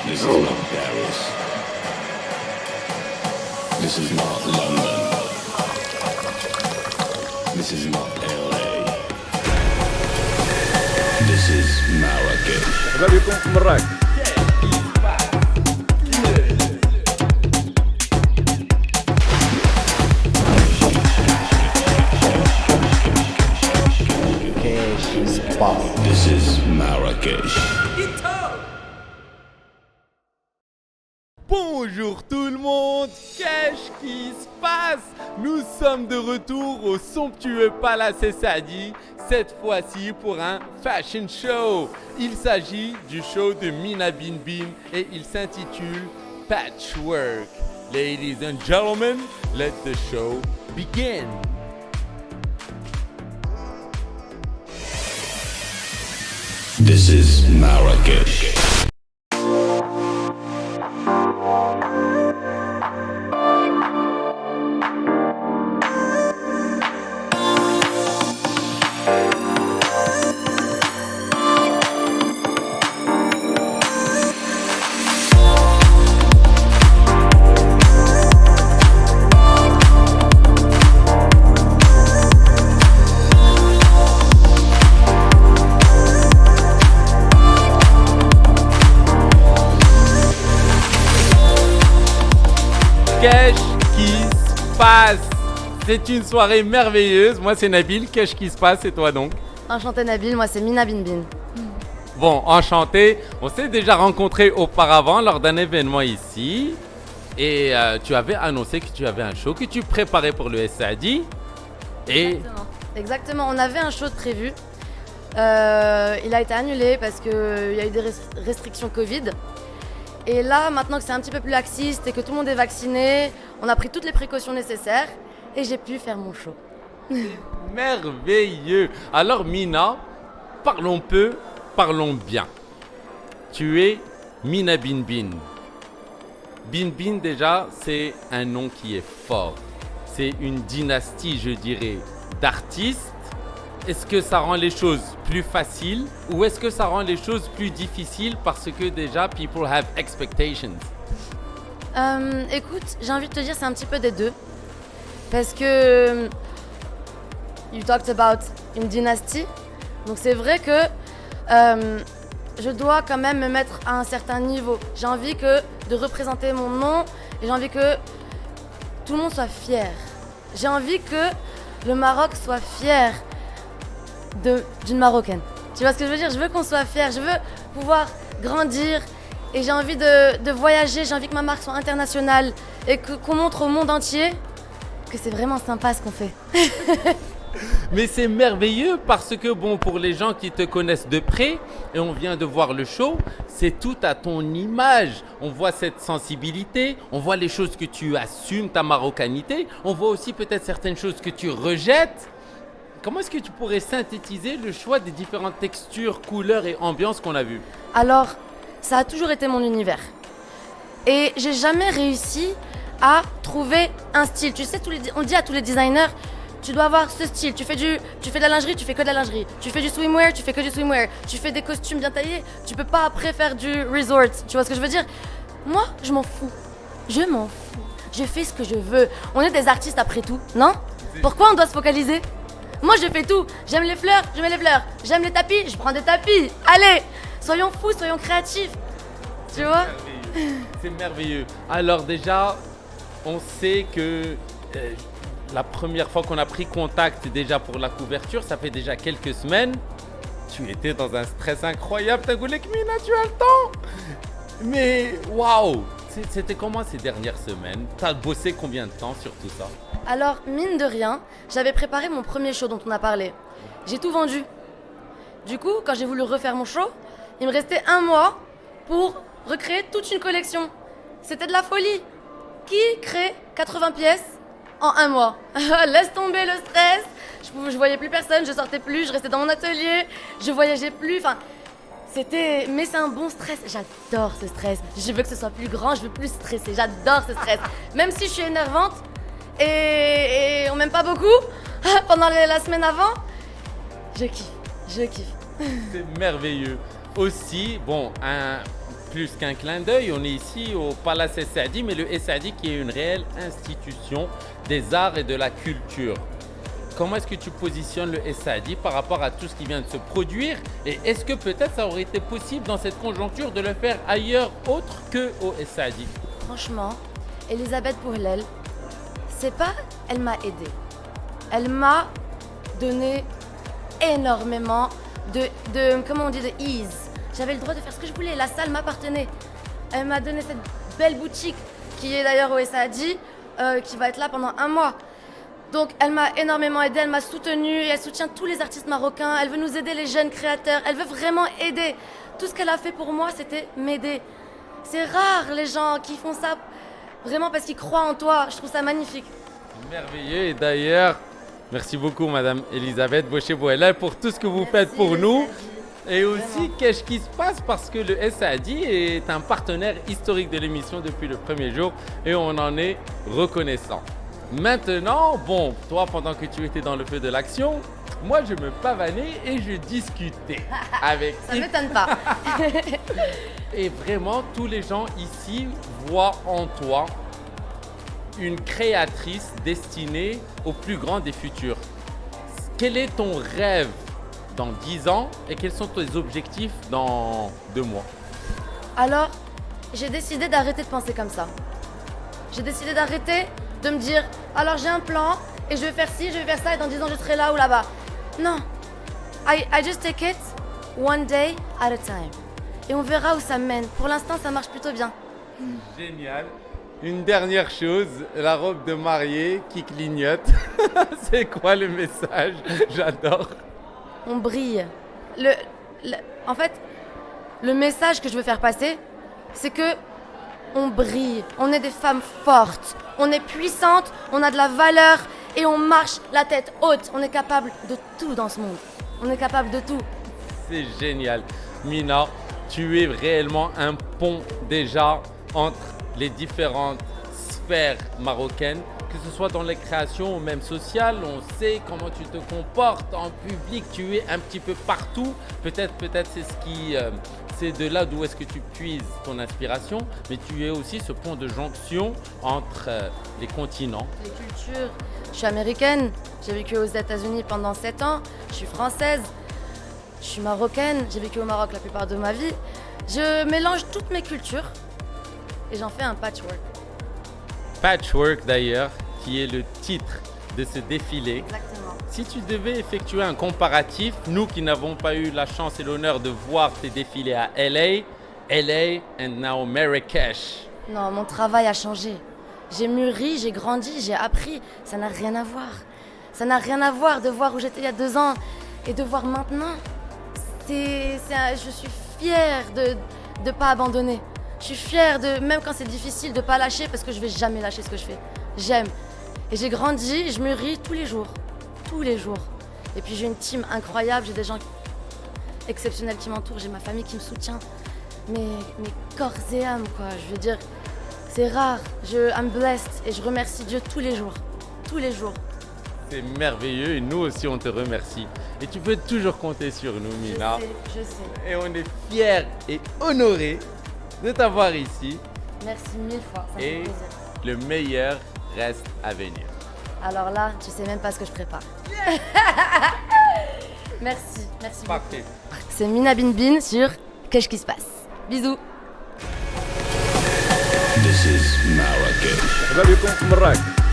This is not Paris. This is not London. This is not LA. This is Marrakech. مرحبا بكم في مراكش. This is Marrakech. Bonjour tout le monde, qu'est-ce qui se passe? Nous sommes de retour au somptueux Palace Saadi, cette fois-ci pour un fashion show. Il s'agit du show de Mina Bin Bin et il s'intitule Patchwork. Ladies and gentlemen, let the show begin. This is Marrakech. Qu'est-ce qui se passe? C'est une soirée merveilleuse. Moi c'est Nabil, qu'est-ce qui se passe et toi donc? Enchanté Nabil, moi c'est Mina Bin Bin. Bon, enchanté. On s'est déjà rencontrés auparavant lors d'un événement ici. Et tu avais annoncé que tu avais un show que tu préparais pour le SAD. Et Exactement, on avait un show de prévu. Il a été annulé parce qu'il y a eu des restrictions Covid. Et là, maintenant que c'est un petit peu plus laxiste et que tout le monde est vacciné, on a pris toutes les précautions nécessaires et j'ai pu faire mon show. merveilleux. Alors Mina, parlons peu, parlons bien. Tu es Mina Bin Bin. Bin Bin déjà, c'est un nom qui est fort. C'est une dynastie, je dirais, d'artistes. Est-ce que ça rend les choses plus faciles ou est-ce que ça rend les choses plus difficiles parce que déjà, people have expectations? Écoute, j'ai envie de te dire c'est un petit peu des deux. Parce que you talked about une dynastie. Donc c'est vrai que je dois quand même me mettre à un certain niveau. J'ai envie de représenter mon nom et j'ai envie que tout le monde soit fier. J'ai envie que le Maroc soit fier d'une Marocaine. Tu vois ce que je veux dire? Je veux qu'on soit fier, je veux pouvoir grandir et j'ai envie de voyager, j'ai envie que ma marque soit internationale et qu'on montre au monde entier que c'est vraiment sympa ce qu'on fait. Mais c'est merveilleux parce que bon, pour les gens qui te connaissent de près et on vient de voir le show, c'est tout à ton image. On voit cette sensibilité, on voit les choses que tu assumes, ta marocanité, on voit aussi peut-être certaines choses que tu rejettes. Comment est-ce que tu pourrais synthétiser le choix des différentes textures, couleurs et ambiances qu'on a vues? Alors, ça a toujours été mon univers. Et j'ai jamais réussi à trouver un style. Tu sais, on dit à tous les designers, tu dois avoir ce style. Tu fais de la lingerie, tu fais que de la lingerie. Tu fais du swimwear, tu fais que du swimwear. Tu fais des costumes bien taillés, tu peux pas après faire du resort. Tu vois ce que je veux dire? Moi, je m'en fous. Je m'en fous. Je fais ce que je veux. On est des artistes après tout, non? Pourquoi on doit se focaliser? Moi, je fais tout. J'aime les fleurs, je mets les fleurs. J'aime les tapis, je prends des tapis. Allez, soyons fous, soyons créatifs. Tu vois? C'est merveilleux. Alors déjà, on sait que la première fois qu'on a pris contact déjà pour la couverture, ça fait déjà quelques semaines. Tu étais dans un stress incroyable. T'as goulé que Mina, tu as le temps. Mais waouh, c'était comment ces dernières semaines? T'as bossé combien de temps sur tout ça? Alors, mine de rien, j'avais préparé mon premier show dont on a parlé. J'ai tout vendu. Du coup, quand j'ai voulu refaire mon show, il me restait un mois pour recréer toute une collection. C'était de la folie. Qui crée 80 pièces en un mois? Laisse tomber le stress. Je voyais plus personne, je sortais plus, je restais dans mon atelier, je voyageais plus. Enfin, mais c'est un bon stress. J'adore ce stress. Je veux que ce soit plus grand, je veux plus stresser. J'adore ce stress. Même si je suis énervante, et on m'aime pas beaucoup pendant la semaine avant, je kiffe. C'est merveilleux. Aussi, bon, plus qu'un clin d'œil. On est ici au Palace Saadi, mais le Saadi qui est une réelle institution des arts et de la culture. Comment est-ce que tu positionnes le Saadi par rapport à tout ce qui vient de se produire? Et est-ce que peut-être ça aurait été possible dans cette conjoncture de le faire ailleurs autre qu'au Saadi? Franchement, Elisabeth Bourlel, elle m'a aidée. Elle m'a donné énormément comment on dit, de ease. J'avais le droit de faire ce que je voulais, la salle m'appartenait. Elle m'a donné cette belle boutique qui est d'ailleurs au Saadi, qui va être là pendant 1 mois. Donc elle m'a énormément aidée, elle m'a soutenue, et elle soutient tous les artistes marocains, elle veut nous aider les jeunes créateurs, elle veut vraiment aider. Tout ce qu'elle a fait pour moi, c'était m'aider. C'est rare les gens qui font ça vraiment parce qu'ils croient en toi, je trouve ça magnifique. Merveilleux, et d'ailleurs, merci beaucoup Madame Elisabeth Boucher-Boella pour tout ce que vous faites pour nous. Et aussi, qu'est-ce qui se passe parce que le Saadi est un partenaire historique de l'émission depuis le premier jour et on en est reconnaissant. Maintenant, bon, toi, pendant que tu étais dans le feu de l'action, moi, je me pavanais et je discutais avec... Ça ne m'étonne pas. Et vraiment, tous les gens ici voient en toi une créatrice destinée au plus grand des futurs. Quel est ton rêve dans 10 ans et quels sont tes objectifs dans 2 mois? Alors, j'ai décidé d'arrêter de penser comme ça. J'ai décidé d'arrêter de me dire, alors j'ai un plan et je vais faire ci, je vais faire ça et dans 10 ans je serai là ou là-bas. Non. I just take it one day at a time. Et on verra où ça me mène. Pour l'instant, ça marche plutôt bien. Génial. Une dernière chose, la robe de mariée qui clignote. C'est quoi le message? J'adore. On brille. En fait, le message que je veux faire passer, c'est que on brille. On est des femmes fortes. On est puissantes, on a de la valeur et on marche la tête haute. On est capable de tout dans ce monde. On est capable de tout. C'est génial. Mina, tu es réellement un pont déjà entre les différentes sphères marocaines, que ce soit dans les créations ou même sociales. On sait comment tu te comportes en public, tu es un petit peu partout. Peut-être c'est de là d'où est-ce que tu puises ton inspiration, mais tu es aussi ce pont de jonction entre les continents. Les cultures. Je suis américaine, j'ai vécu aux États-Unis pendant 7 ans, je suis française, je suis marocaine, j'ai vécu au Maroc la plupart de ma vie. Je mélange toutes mes cultures et j'en fais un patchwork. Patchwork d'ailleurs, qui est le titre de ce défilé. Exactement. Si tu devais effectuer un comparatif, nous qui n'avons pas eu la chance et l'honneur de voir tes défilés à LA and now Marrakech. Non, mon travail a changé. J'ai mûri, j'ai grandi, j'ai appris. Ça n'a rien à voir. Ça n'a rien à voir de voir où j'étais il y a 2 ans et de voir maintenant. Je suis fière de ne pas abandonner. Je suis fière même quand c'est difficile, de ne pas lâcher parce que je ne vais jamais lâcher ce que je fais. J'aime. Et j'ai grandi, je mûris tous les jours. Tous les jours. Et puis j'ai une team incroyable, j'ai des gens exceptionnels qui m'entourent, j'ai ma famille qui me soutient. Mais corps et âme, quoi. Je veux dire, c'est rare. I'm blessed et je remercie Dieu tous les jours. Tous les jours. C'est merveilleux et nous aussi on te remercie. Et tu peux toujours compter sur nous, Mina. Je sais. Et on est fiers et honorés de t'avoir ici. Merci 1000 fois, ça me fait Et plaisir. le meilleur reste à venir. Alors là, tu sais même pas ce que je prépare. Merci beaucoup. Parfait. C'est Mina Bin Bin sur Qu'est-ce qui se passe. Bisous. This is Marrakech. مرحبا بكم في مراكش.